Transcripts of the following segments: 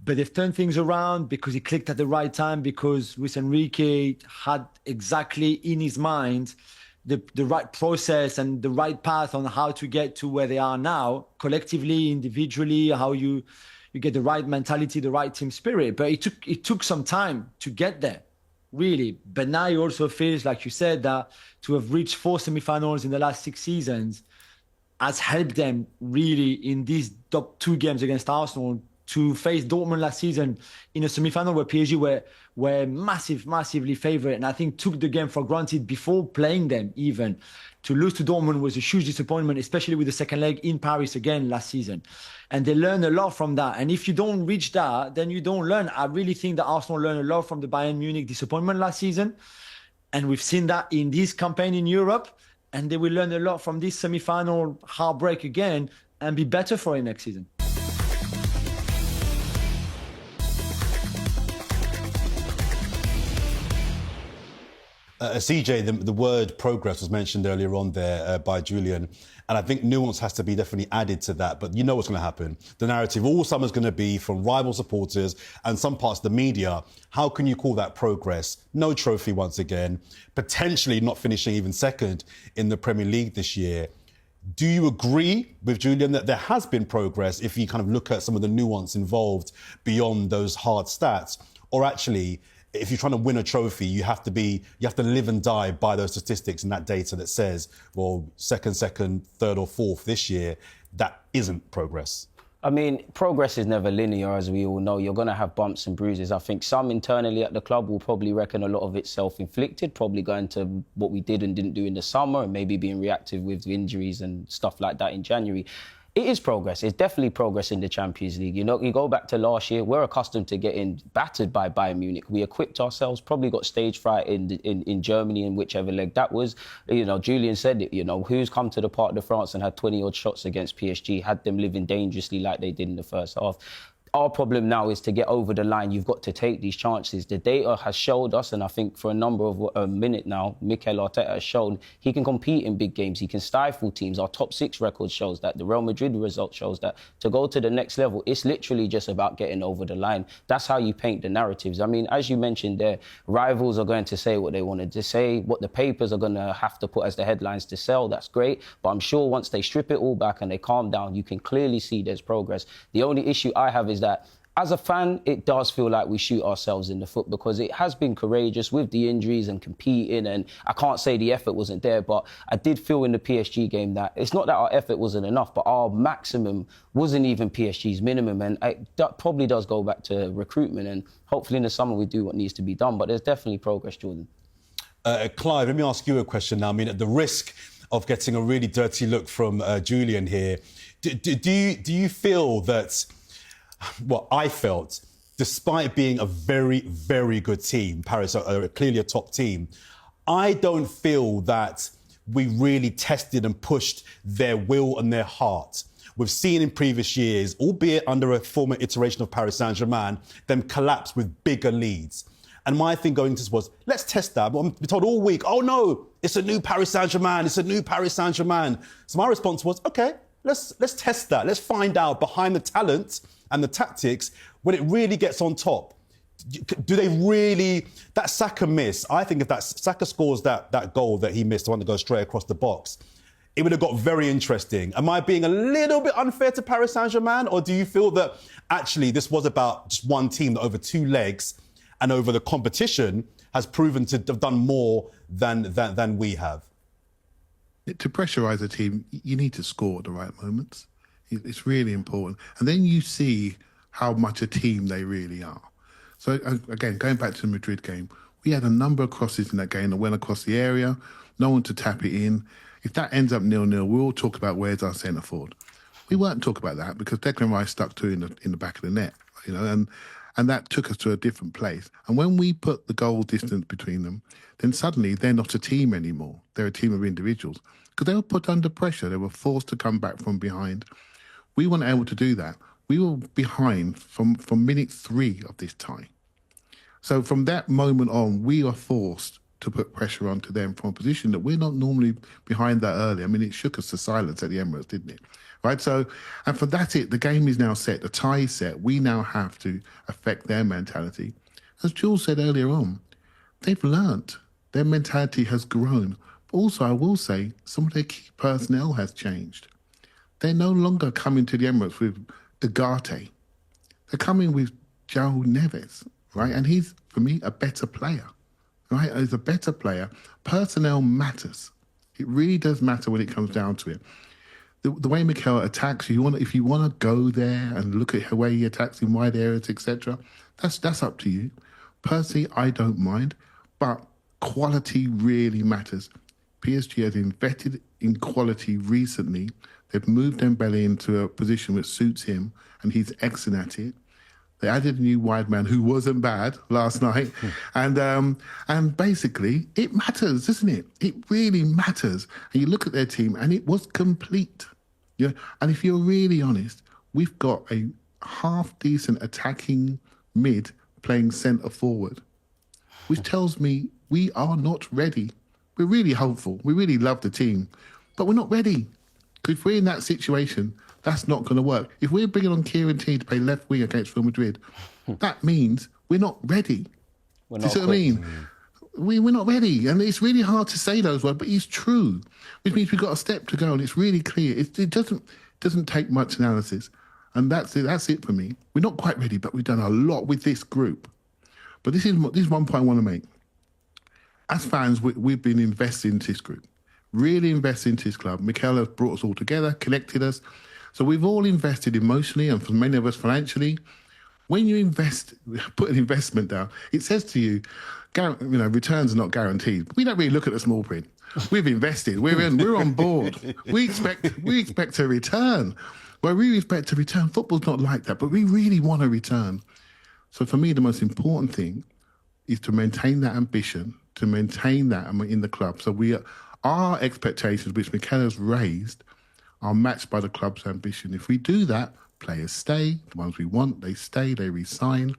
But they've turned things around because he clicked at the right time, because Luis Enrique had exactly in his mind the right process and the right path on how to get to where they are now, collectively, individually, how you get the right mentality, the right team spirit. But it took some time to get there, really. But now he also feels, like you said, that to have reached 4 semi-finals in the last 6 seasons has helped them really in these top 2 games against Arsenal, to face Dortmund last season in a semi-final where PSG were massively favourite, and I think took the game for granted before playing them even. To lose to Dortmund was a huge disappointment, especially with the second leg in Paris again last season. And they learned a lot from that. And if you don't reach that, then you don't learn. I really think that Arsenal learned a lot from the Bayern Munich disappointment last season. And we've seen that in this campaign in Europe. And they will learn a lot from this semi-final heartbreak again and be better for it next season. CJ, the word progress was mentioned earlier on there by Julian, and I think nuance has to be definitely added to that. But you know what's going to happen. The narrative all summer's going to be from rival supporters and some parts of the media. How can you call that progress? No trophy once again, potentially not finishing even second in the Premier League this year. Do you agree with Julian that there has been progress if you kind of look at some of the nuance involved beyond those hard stats? Or actually, if you're trying to win a trophy, you have to live and die by those statistics and that data that says, well, second, third or fourth this year, that isn't progress? I mean, progress is never linear, as we all know. You're going to have bumps and bruises. I think some internally at the club will probably reckon a lot of it's self-inflicted, probably going to what we did and didn't do in the summer and maybe being reactive with injuries and stuff like that in January. It is progress. It's definitely progress in the Champions League. You know, you go back to last year, we're accustomed to getting battered by Bayern Munich. We equipped ourselves, probably got stage fright in Germany in whichever leg that was. You know, Julian said it, you know, who's come to the Parc de France and had 20-odd shots against PSG, had them living dangerously like they did in the first half. Our problem now is to get over the line. You've got to take these chances. The data has showed us, and I think for a number of minutes now, Mikel Arteta has shown he can compete in big games. He can stifle teams. Our top 6 record shows that. The Real Madrid result shows that. To go to the next level, it's literally just about getting over the line. That's how you paint the narratives. I mean, as you mentioned there, rivals are going to say what they wanted to say, what the papers are going to have to put as the headlines to sell. That's great. But I'm sure once they strip it all back and they calm down, you can clearly see there's progress. The only issue I have is that as a fan, it does feel like we shoot ourselves in the foot because it has been courageous with the injuries and competing, and I can't say the effort wasn't there, but I did feel in the PSG game that it's not that our effort wasn't enough, but our maximum wasn't even PSG's minimum, and that probably does go back to recruitment, and hopefully in the summer we do what needs to be done, but there's definitely progress, Jordan. Clive, let me ask you a question now. I mean, at the risk of getting a really dirty look from Julian here, do you feel that what I felt, despite being a very, very good team, Paris are clearly a top team, I don't feel that we really tested and pushed their will and their heart. We've seen in previous years, albeit under a former iteration of Paris Saint-Germain, them collapse with bigger leads. And my thing going to this was, let's test that. But I'm told all week, oh no, it's a new Paris Saint-Germain, it's a new Paris Saint-Germain. So my response was, okay, let's test that. Let's find out behind the talent and the tactics, when it really gets on top, do they really... That Saka miss, I think if that Saka scores that goal that he missed, the one that goes straight across the box, it would have got very interesting. Am I being a little bit unfair to Paris Saint-Germain, or do you feel that actually this was about just one team that over 2 legs and over the competition has proven to have done more than we have? To pressurise a team, you need to score at the right moments. It's really important. And then you see how much a team they really are. So, again, going back to the Madrid game, we had a number of crosses in that game that went across the area, no one to tap it in. If that ends up 0-0, we'll talk about where's our centre forward. We weren't talking about that because Declan Rice stuck to it in the back of the net, you know, and that took us to a different place. And when we put the goal distance between them, then suddenly they're not a team anymore. They're a team of individuals because they were put under pressure. They were forced to come back from behind. We weren't able to do that. We were behind from minute 3 of this tie. So from that moment on, we are forced to put pressure onto them from a position that we're not normally behind that early. I mean, it shook us to silence at the Emirates, didn't it? Right, so, and for that, the game is now set, the tie is set. We now have to affect their mentality. As Jules said earlier on, they've learnt. Their mentality has grown. But also, I will say, some of their key personnel has changed. They're no longer coming to the Emirates with Ugarte. They're coming with João Neves, right? And he's, for me, a better player, right? He's a better player. Personnel matters. It really does matter when it comes down to it. The way Mikel attacks, if you want to go there and look at the way he attacks in wide areas, etc., that's up to you. Personally, I don't mind, but quality really matters. PSG has invested in quality recently. They've moved Dembele into a position which suits him, and he's excellent at it. They added a new wide man who wasn't bad last night, and basically it matters, doesn't it? It really matters. And you look at their team, and it was complete. Yeah, and if you're really honest, we've got a half-decent attacking mid playing centre forward, which tells me we are not ready. We're really hopeful. We really love the team, but we're not ready. Because if we're in that situation, that's not going to work. If we're bringing on Kieran Tierney to play left wing against Real Madrid, that means we're not ready. We're Do not you see what I mean? We're not ready. And it's really hard to say those words, but it's true. Which means we've got a step to go, and it's really clear. It doesn't take much analysis. And that's it for me. We're not quite ready, but we've done a lot with this group. But this is one point I want to make. As fans, we've been investing into this group, really investing into this club. Mikel has brought us all together, connected us. So we've all invested emotionally, and for many of us financially. When you invest, put an investment down, it says to you, returns are not guaranteed. We don't really look at the small print. We've invested. We're on board. We expect a return. Well, we expect a return. Football's not like that, but we really want a return. So for me, the most important thing is to maintain that ambition, to maintain that in the club. So our expectations, which Mikel has raised, are matched by the club's ambition. If we do that, players stay. The ones we want, they stay, they re-sign,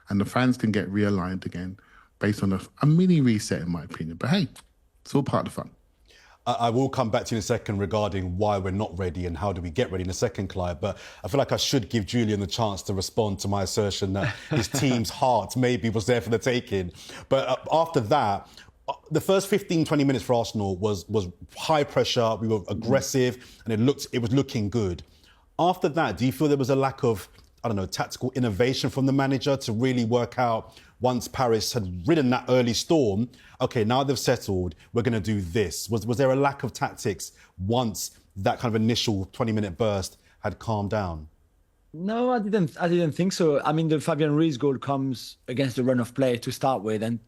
and the fans can get realigned again based on a mini reset, in my opinion. But hey, it's all part of the fun. I will come back to you in a second regarding why we're not ready and how do we get ready in a second, Clive. But I feel like I should give Julian the chance to respond to my assertion that his team's heart maybe was there for the taking. But after that, the first 15, 20 minutes for Arsenal was high pressure. We were aggressive, and it was looking good. After that, do you feel there was a lack of, tactical innovation from the manager to really work out, once Paris had ridden that early storm, okay, now they've settled, we're going to do this? Was there a lack of tactics once that kind of initial 20-minute burst had calmed down? No, I didn't think so. I mean, the Fabian Ruiz goal comes against the run of play to start with, and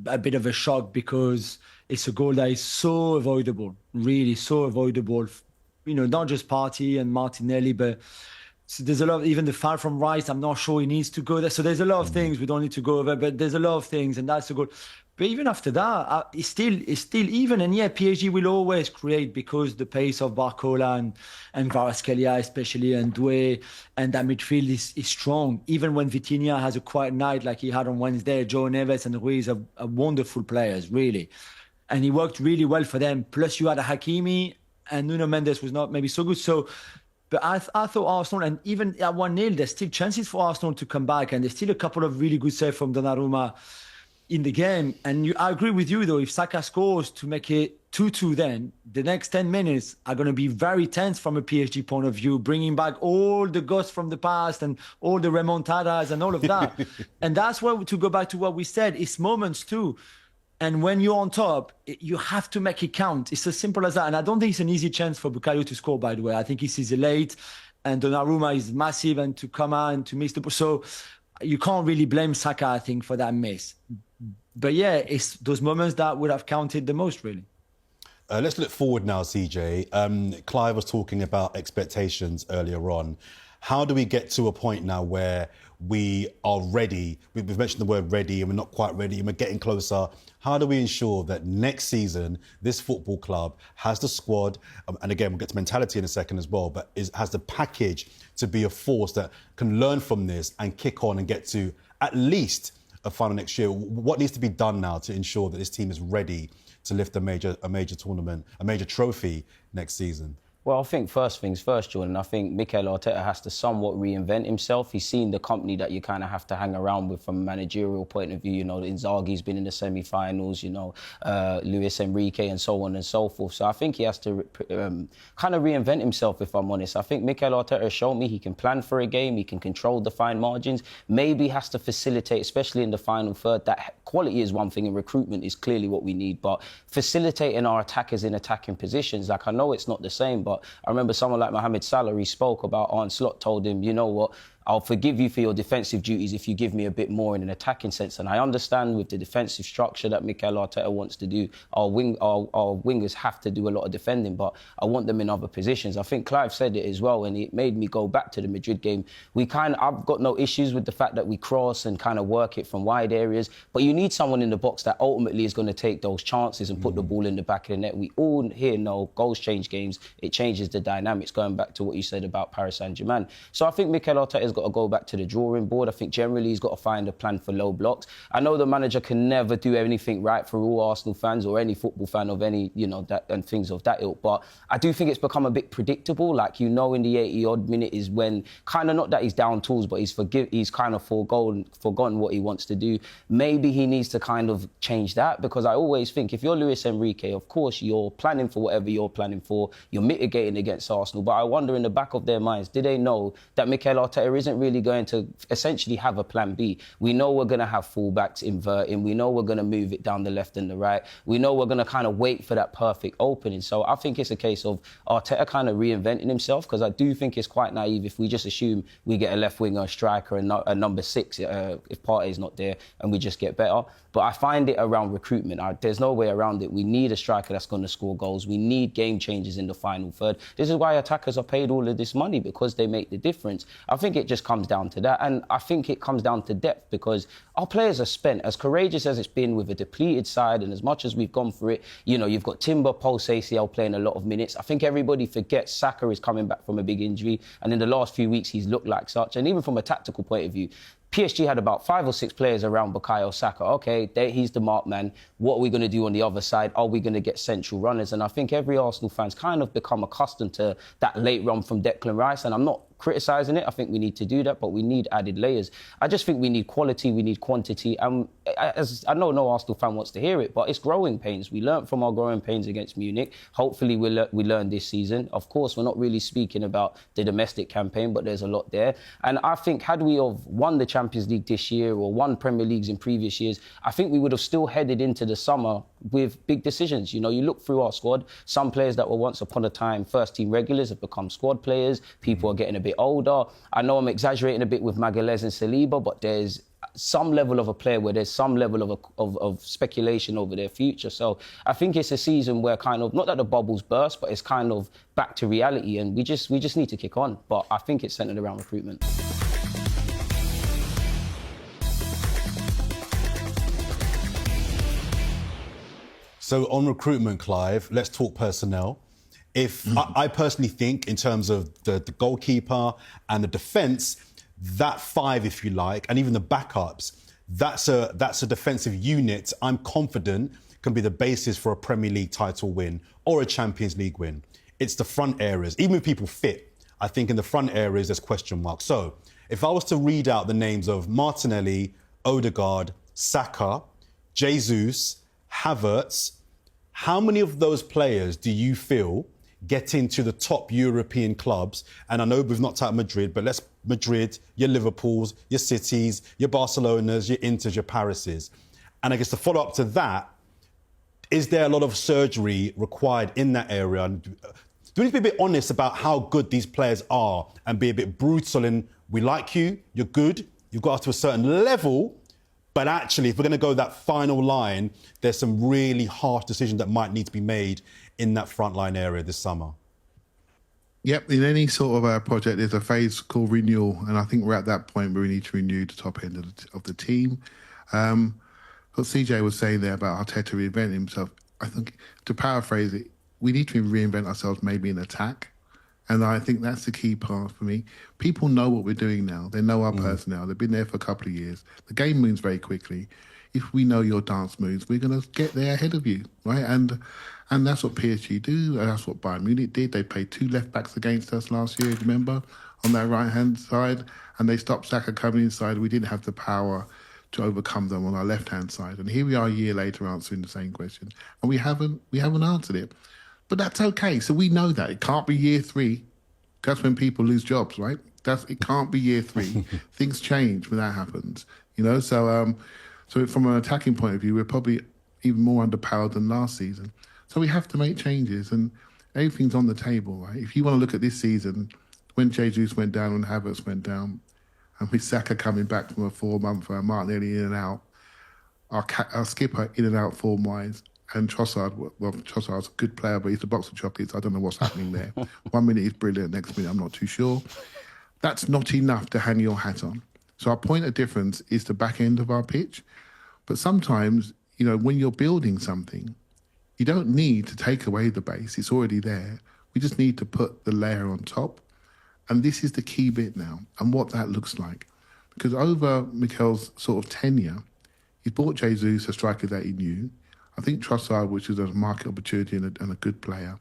a bit of a shock because it's a goal that is so avoidable, really so avoidable. Not just Partey and Martinelli, but there's a lot, even the foul from Rice, I'm not sure he needs to go there. So there's a lot of things we don't need to go over, but there's a lot of things, and that's a good. But even after that, it's still even. And yeah, PSG will always create because the pace of Barcola and Kvaratskhelia especially, and Doué, and that midfield is strong. Even when Vitinha has a quiet night like he had on Wednesday, João Neves and Ruiz are wonderful players, really. And he worked really well for them. Plus you had a Hakimi, and Nuno Mendes was not maybe so good. But I thought Arsenal, and even at 1-0, there's still chances for Arsenal to come back, and there's still a couple of really good saves from Donnarumma in the game. And I agree with you, though, if Saka scores to make it 2-2, then the next 10 minutes are going to be very tense from a PSG point of view, bringing back all the ghosts from the past and all the remontadas and all of that. And that's where, to go back to what we said, it's moments too. And when you're on top, you have to make it count. It's as simple as that. And I don't think it's an easy chance for Bukayo to score, by the way. I think he sees it late, and Donnarumma is massive, and to come out and to miss the... So you can't really blame Saka, I think, for that miss. But yeah, it's those moments that would have counted the most, really. Let's look forward now, CJ. Clive was talking about expectations earlier on. How do we get to a point now where we are ready? We've mentioned the word ready, and we're not quite ready, and we're getting closer. How do we ensure that next season this football club has the squad, and again, we'll get to mentality in a second as well, but has the package to be a force that can learn from this and kick on and get to at least a final next year. What needs to be done now to ensure that this team is ready to lift a major tournament, a major trophy next season? Well, I think first things first, Jordan. I think Mikel Arteta has to somewhat reinvent himself. He's seen the company that you kind of have to hang around with from a managerial point of view. You know, Inzaghi's been in the semi-finals, you know, Luis Enrique and so on and so forth. So I think he has to kind of reinvent himself, if I'm honest. I think Mikel Arteta has shown me he can plan for a game, he can control the fine margins, maybe has to facilitate, especially in the final third. That quality is one thing and recruitment is clearly what we need, but facilitating our attackers in attacking positions, like I know it's not the same, but I remember someone like Mohamed Salah, he spoke about Arne Slot, told him, you know what, I'll forgive you for your defensive duties if you give me a bit more in an attacking sense. And I understand with the defensive structure that Mikel Arteta wants to do, our wingers have to do a lot of defending, but I want them in other positions. I think Clive said it as well, and it made me go back to the Madrid game. I've got no issues with the fact that we cross and kind of work it from wide areas, but you need someone in the box that ultimately is going to take those chances and put the ball in the back of the net. We all here know goals change games. It changes the dynamics, going back to what you said about Paris Saint-Germain. So I think Mikel Arteta's got to go back to the drawing board. I think generally he's got to find a plan for low blocks. I know the manager can never do anything right for all Arsenal fans or any football fan of any, you know, that and things of that ilk, but I do think it's become a bit predictable. Like, you know, in the 80-odd minute is when, kind of not that he's down tools, but he's kind of forgotten what he wants to do. Maybe he needs to kind of change that, because I always think if you're Luis Enrique, of course you're planning for whatever you're planning for, you're mitigating against Arsenal, but I wonder in the back of their minds, do they know that Mikel Arteta isn't really going to essentially have a plan B? We know we're going to have fullbacks inverting. We know we're going to move it down the left and the right. We know we're going to kind of wait for that perfect opening. So I think it's a case of Arteta kind of reinventing himself, because I do think it's quite naive if we just assume we get a left winger, a striker, and a number 6 if Partey's not there, and we just get better. But I find it around recruitment. There's no way around it. We need a striker that's going to score goals. We need game changers in the final third. This is why attackers are paid all of this money, because they make the difference. I think it just comes down to that. And I think it comes down to depth, because our players are spent. As courageous as it's been with a depleted side, and as much as we've gone for it, you know, you've got Timber post ACL playing a lot of minutes. I think everybody forgets Saka is coming back from a big injury, and in the last few weeks he's looked like such. And even from a tactical point of view, PSG had about 5 or 6 players around Bukayo Saka. OK, he's the mark man. What are we going to do on the other side? Are we going to get central runners? And I think every Arsenal fan's kind of become accustomed to that late run from Declan Rice. And I'm not criticising it. I think we need to do that, but we need added layers. I just think we need quality, we need quantity. And as I know no Arsenal fan wants to hear it, but it's growing pains. We learnt from our growing pains against Munich. Hopefully we learn this season. Of course, we're not really speaking about the domestic campaign, but there's a lot there. And I think had we have won the Champions League this year or won Premier Leagues in previous years, I think we would have still headed into the summer with big decisions. You know, you look through our squad, some players that were once upon a time first team regulars have become squad players. People are getting a bit older. I know I'm exaggerating a bit with Magalhaes and Saliba, but there's some level of a player where there's some level of speculation over their future. So I think it's a season where kind of, not that the bubbles burst, but it's kind of back to reality, and we just need to kick on. But I think it's centred around recruitment. So on recruitment, Clive, let's talk personnel. I personally think, in terms of the goalkeeper and the defence, that 5, if you like, and even the backups, that's a defensive unit I'm confident can be the basis for a Premier League title win or a Champions League win. It's the front areas. Even if people fit, I think in the front areas there's question marks. So if I was to read out the names of Martinelli, Odegaard, Saka, Jesus, Havertz, how many of those players do you feel get into the top European clubs? And I know we've knocked out Madrid, but let's Madrid, your Liverpools, your Cities, your Barcelonas, your Inters, your Parises. And I guess the follow-up to that, is there a lot of surgery required in that area? And do we need to be a bit honest about how good these players are and be a bit brutal in, we like you, you're good, you've got to a certain level, but actually, if we're going to go that final line, there's some really harsh decisions that might need to be made in that frontline area this summer. Yep, in any sort of project, there's a phase called renewal, and I think we're at that point where we need to renew the top end of the team. What CJ was saying there about Arteta reinventing himself, I think, to paraphrase it, we need to reinvent ourselves maybe in attack. And I think that's the key part for me. People know what we're doing now. They know our personnel. They've been there for a couple of years. The game moves very quickly. If we know your dance moves, we're going to get there ahead of you, right? And that's what PSG do. And that's what Bayern Munich did. They played 2 left-backs against us last year, remember, on that right-hand side. And they stopped Saka coming inside. We didn't have the power to overcome them on our left-hand side. And here we are a year later answering the same question. And we haven't answered it. But that's okay. So we know that. It can't be year 3. That's when people lose jobs, right? It can't be year 3. Things change when that happens. So from an attacking point of view, we're probably even more underpowered than last season. So we have to make changes, and everything's on the table, right? If you want to look at this season, when Jesus went down and Havertz went down, and with Saka coming back from a 4-month, Martinelli in and out, our skipper in and out form-wise, and Trossard, well, Trossard's a good player, but he's a box of chocolates. I don't know what's happening there. 1 minute he's brilliant, next minute I'm not too sure. That's not enough to hang your hat on. So our point of difference is the back end of our pitch. But sometimes, when you're building something, you don't need to take away the base. It's already there. We just need to put the layer on top. And this is the key bit now, and what that looks like. Because over Mikel's sort of tenure, he bought Jesus, a striker that he knew. I think Trossard, which is a market opportunity and a good player.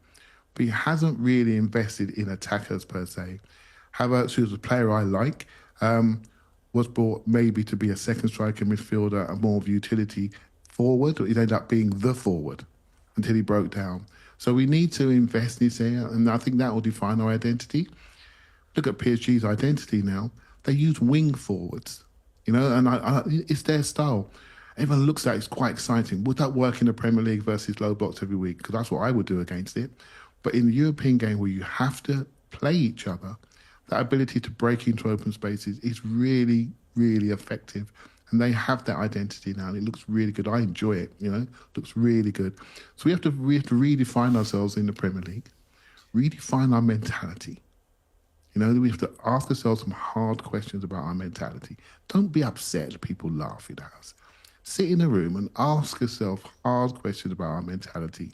But he hasn't really invested in attackers per se. Havertz, who's a player I like, was brought maybe to be a second striker midfielder, a more of utility forward. He ended up being the forward until he broke down. So we need to invest in this area, and I think that will define our identity. Look at PSG's identity now. They use wing forwards, and it's their style. Everyone looks at it, it's quite exciting. Would that work in the Premier League versus low blocks every week? Because that's what I would do against it. But in the European game where you have to play each other, that ability to break into open spaces is really, really effective. And they have that identity now, and it looks really good. I enjoy it, looks really good. So we have to redefine ourselves in the Premier League, redefine our mentality. We have to ask ourselves some hard questions about our mentality. Don't be upset if people laugh at us. Sit in a room and ask yourself hard questions about our mentality.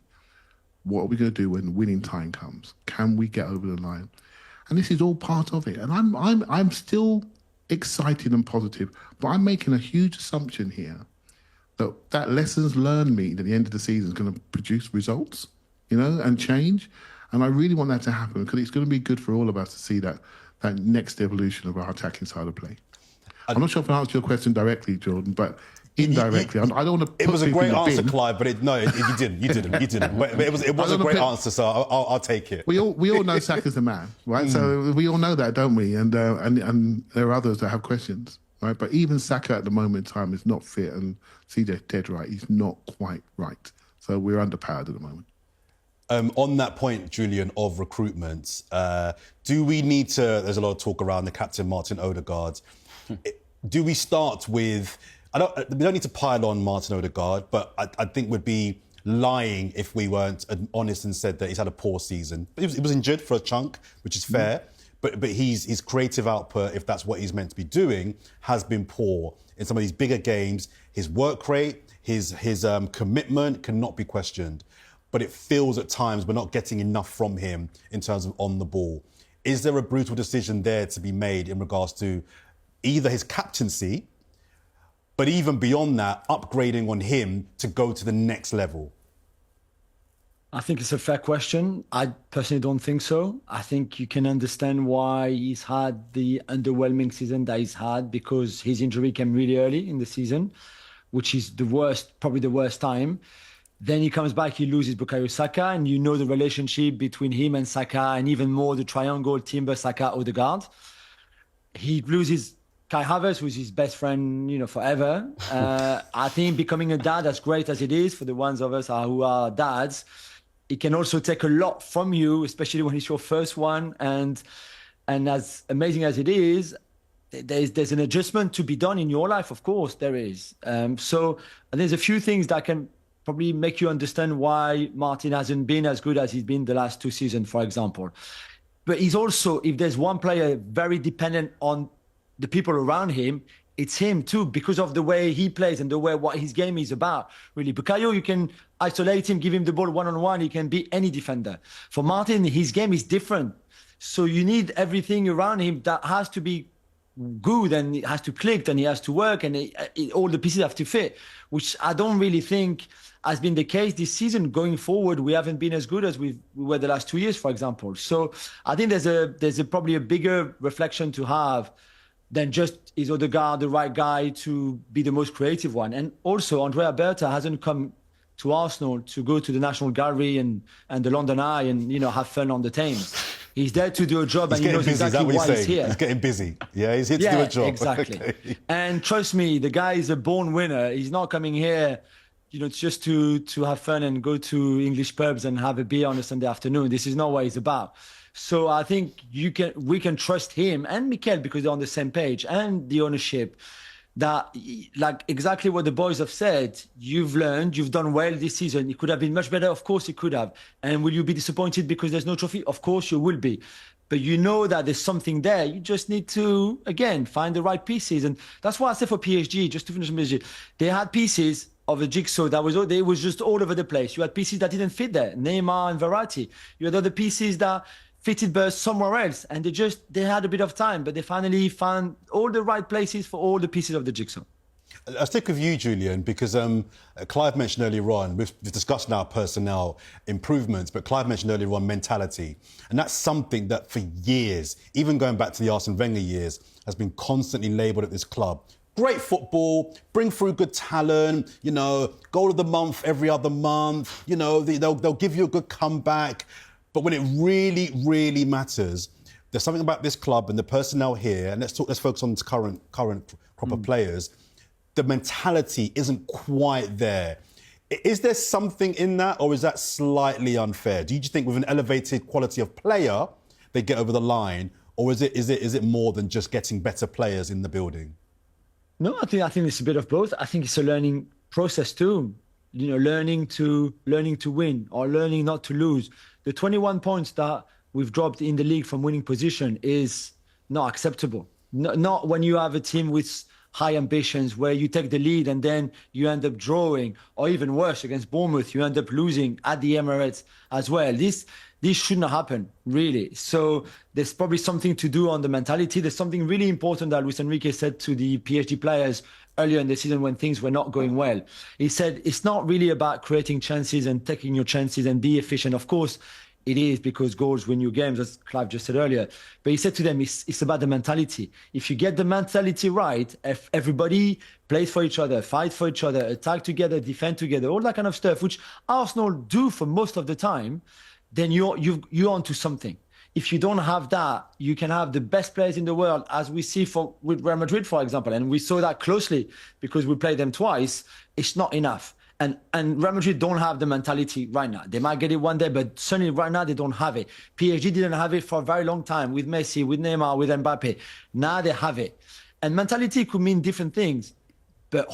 What are we going to do when winning time comes? Can we get over the line? And this is all part of it. And I'm still excited and positive, but I'm making a huge assumption here that lessons learned mean at the end of the season is going to produce results, and change. And I really want that to happen because it's going to be good for all of us to see that next evolution of our attacking side of play. I'm not sure if I answered your question directly, Jordan, but indirectly. I don't want to put it was a great answer, bin. Clive, but you didn't. But it was a great answer, so I'll take it. We all know Saka's the man, right? So we all know that, don't we? And there are others that have questions, right? But even Saka at the moment in time is not fit, and CJ's dead right. He's not quite right. So we're underpowered at the moment. On that point, Julian, of recruitment, do we need to, there's a lot of talk around the captain, Martin Odegaard. Do we start with, we don't need to pile on Martin Odegaard, but I think we'd be lying if we weren't honest and said that he's had a poor season. He was injured for a chunk, which is fair, but his creative output, if that's what he's meant to be doing, has been poor. In some of these bigger games, his work rate, his commitment cannot be questioned. But it feels at times we're not getting enough from him in terms of on the ball. Is there a brutal decision there to be made in regards to either his captaincy, but even beyond that, upgrading on him to go to the next level? I think it's a fair question. I personally don't think so. I think you can understand why he's had the underwhelming season that he's had, because his injury came really early in the season, which is probably the worst time. Then he comes back, he loses Bukayo Saka, and the relationship between him and Saka, and even more the triangle Timber, Saka, Odegaard. He loses Kai Havertz, who's his best friend, forever. I think becoming a dad, as great as it is for the ones of us who are dads, it can also take a lot from you, especially when it's your first one. And as amazing as it is, there's an adjustment to be done in your life, of course, there is. So there's a few things that can probably make you understand why Martin hasn't been as good as he's been the last 2 seasons, for example. But he's also, if there's one player very dependent on the people around him, it's him too, because of the way he plays and the way what his game is about. Really, Bukayo, you can isolate him, give him the ball one-on-one, he can beat any defender. For Martin, his game is different. So you need everything around him that has to be good, and it has to click, and he has to work, and all the pieces have to fit, which I don't really think has been the case this season. Going forward, we haven't been as good as we were the last 2 years, for example. So I think there's probably a bigger reflection to have than just is Odegaard the right guy to be the most creative one. And also, Andrea Berta hasn't come to Arsenal to go to the National Gallery and the London Eye and, you know, have fun on the Thames. He's there to do a job, and he knows exactly why he's here. He's getting busy. Yeah, he's here to do a job. Exactly. Okay. And trust me, the guy is a born winner. He's not coming here, you know, just to have fun and go to English pubs and have a beer on a Sunday afternoon. This is not what he's about. So I think we can trust him and Mikel, because they're on the same page, and the ownership, that, like exactly what the boys have said, you've learned, you've done well this season. It could have been much better. Of course it could have. And will you be disappointed because there's no trophy? Of course you will be. But you know that there's something there. You just need to, again, find the right pieces. And that's why I said for PSG, just to finish on PSG, they had pieces of a jigsaw that was just all over the place. You had pieces that didn't fit there, Neymar and Verratti. You had other pieces that fitted but somewhere else, and they had a bit of time, but they finally found all the right places for all the pieces of the jigsaw. I'll stick with you, Julian, because Clive mentioned earlier on, we've discussed now personnel improvements, but Clive mentioned earlier on mentality. And that's something that for years, even going back to the Arsene Wenger years, has been constantly labelled at this club. Great football, bring through good talent, you know, goal of the month every other month, you know, they'll give you a good comeback. But when it really, really matters, there's something about this club and the personnel here, and let's focus on its current proper players. The mentality isn't quite there. Is there something in that, or is that slightly unfair? Do you just think with an elevated quality of player, they get over the line, or is it more than just getting better players in the building? No, I think it's a bit of both. I think it's a learning process too. You know, learning to win or learning not to lose. The 21 points that we've dropped in the league from winning position is not acceptable. Not when you have a team with high ambitions, where you take the lead and then you end up drawing, or even worse, against Bournemouth, you end up losing at the Emirates as well. This shouldn't happen, really. So there's probably something to do on the mentality. There's something really important that Luis Enrique said to the PSG players earlier in the season when things were not going well. He said, it's not really about creating chances and taking your chances and be efficient. Of course, it is, because goals win you games, as Clive just said earlier. But he said to them, it's about the mentality. If you get the mentality right, if everybody plays for each other, fight for each other, attack together, defend together, all that kind of stuff, which Arsenal do for most of the time, then you're onto something. If you don't have that, you can have the best players in the world, as we see with Real Madrid, for example, and we saw that closely because we played them twice. It's not enough. And Real Madrid don't have the mentality right now. They might get it one day, but certainly right now they don't have it. PSG didn't have it for a very long time with Messi, with Neymar, with Mbappe. Now they have it. And mentality could mean different things, but